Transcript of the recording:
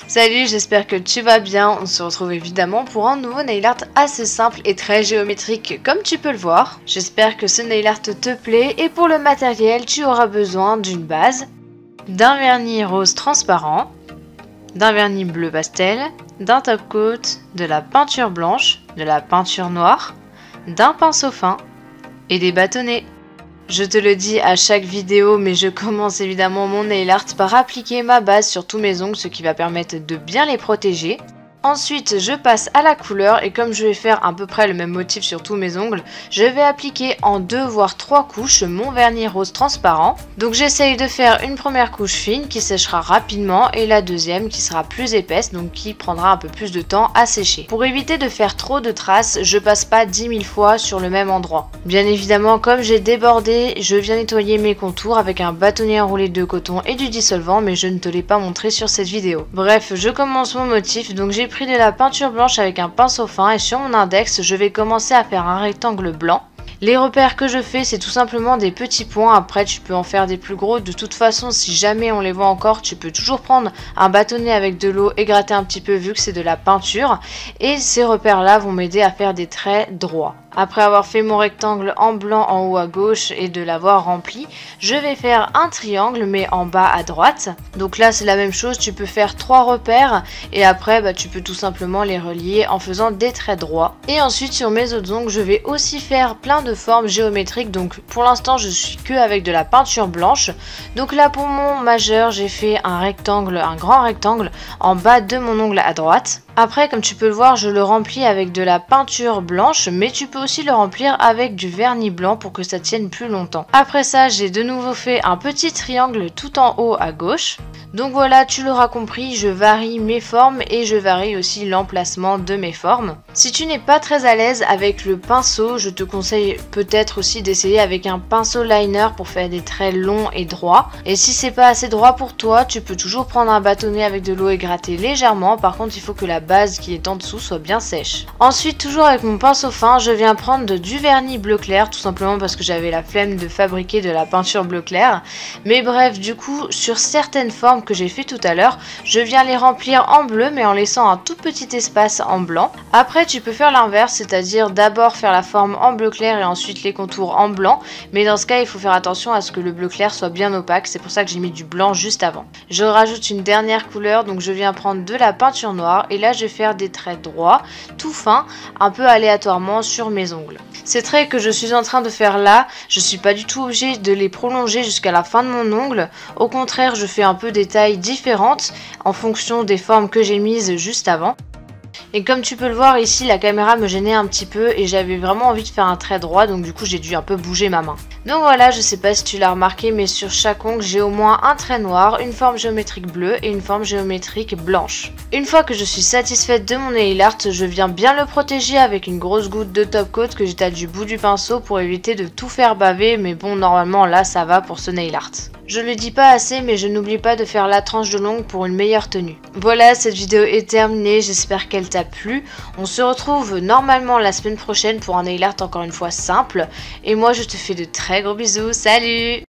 Salut, j'espère que tu vas bien. On se retrouve évidemment pour un nouveau nail art assez simple et très géométrique comme tu peux le voir. J'espère que ce nail art te plaît et pour le matériel, tu auras besoin d'une base, d'un vernis rose transparent, d'un vernis bleu pastel, d'un top coat, de la peinture blanche, de la peinture noire, d'un pinceau fin et des bâtonnets. Je te le dis à chaque vidéo, mais je commence évidemment mon nail art par appliquer ma base sur tous mes ongles, ce qui va permettre de bien les protéger. Ensuite, je passe à la couleur et comme je vais faire à peu près le même motif sur tous mes ongles, je vais appliquer en 2 voire 3 couches mon vernis rose transparent. Donc j'essaye de faire une première couche fine qui séchera rapidement et la deuxième qui sera plus épaisse, donc qui prendra un peu plus de temps à sécher. Pour éviter de faire trop de traces, je passe pas 10 000 fois sur le même endroit. Bien évidemment, comme j'ai débordé, je viens nettoyer mes contours avec un bâtonnet enroulé de coton et du dissolvant, mais je ne te l'ai pas montré sur cette vidéo. Bref, je commence mon motif, donc j'ai pris de la peinture blanche avec un pinceau fin et sur mon index, je vais commencer à faire un rectangle blanc. Les repères que je fais, c'est tout simplement des petits points. Après, tu peux en faire des plus gros. De toute façon, si jamais on les voit encore, tu peux toujours prendre un bâtonnet avec de l'eau et gratter un petit peu vu que c'est de la peinture. Et ces repères-là vont m'aider à faire des traits droits. Après avoir fait mon rectangle en blanc en haut à gauche et de l'avoir rempli, je vais faire un triangle mais en bas à droite. Donc là c'est la même chose, tu peux faire 3 repères et après tu peux tout simplement les relier en faisant des traits droits. Et ensuite sur mes autres ongles, je vais aussi faire plein de formes géométriques. Donc pour l'instant je suis que avec de la peinture blanche. Donc là pour mon majeur, j'ai fait un rectangle, un grand rectangle en bas de mon ongle à droite. Après, comme tu peux le voir, je le remplis avec de la peinture blanche, mais tu peux aussi le remplir avec du vernis blanc pour que ça tienne plus longtemps. Après ça, j'ai de nouveau fait un petit triangle tout en haut à gauche. Donc voilà, tu l'auras compris, je varie mes formes et je varie aussi l'emplacement de mes formes. Si tu n'es pas très à l'aise avec le pinceau, je te conseille peut-être aussi d'essayer avec un pinceau liner pour faire des traits longs et droits. Et si c'est pas assez droit pour toi, tu peux toujours prendre un bâtonnet avec de l'eau et gratter légèrement. Par contre, il faut que la base qui est en dessous soit bien sèche. Ensuite, toujours avec mon pinceau fin, je viens prendre du vernis bleu clair, tout simplement parce que j'avais la flemme de fabriquer de la peinture bleu clair. Mais bref, du coup, sur certaines formes que j'ai fait tout à l'heure, je viens les remplir en bleu mais en laissant un tout petit espace en blanc. Après, tu peux faire l'inverse, c'est-à-dire d'abord faire la forme en bleu clair et ensuite les contours en blanc. Mais dans ce cas, il faut faire attention à ce que le bleu clair soit bien opaque. C'est pour ça que j'ai mis du blanc juste avant. Je rajoute une dernière couleur, donc je viens prendre de la peinture noire et là je vais faire des traits droits, tout fins, un peu aléatoirement sur mes ongles. Ces traits que je suis en train de faire là, je suis pas du tout obligée de les prolonger jusqu'à la fin de mon ongle. Au contraire, je fais un peu des tailles différentes en fonction des formes que j'ai mises juste avant. Et comme tu peux le voir ici, la caméra me gênait un petit peu et j'avais vraiment envie de faire un trait droit, donc du coup j'ai dû un peu bouger ma main. Donc voilà, je sais pas si tu l'as remarqué, mais sur chaque ongle j'ai au moins un trait noir, une forme géométrique bleue et une forme géométrique blanche. Une fois que je suis satisfaite de mon nail art, je viens bien le protéger avec une grosse goutte de top coat que j'étale du bout du pinceau pour éviter de tout faire baver, mais bon, normalement là ça va pour ce nail art. Je le dis pas assez, mais je n'oublie pas de faire la tranche de l'ongle pour une meilleure tenue. Voilà, cette vidéo est terminée, j'espère qu'elle t'a plu. On se retrouve normalement la semaine prochaine pour un nail art encore une fois simple. Et moi je te fais de très gros bisous, salut!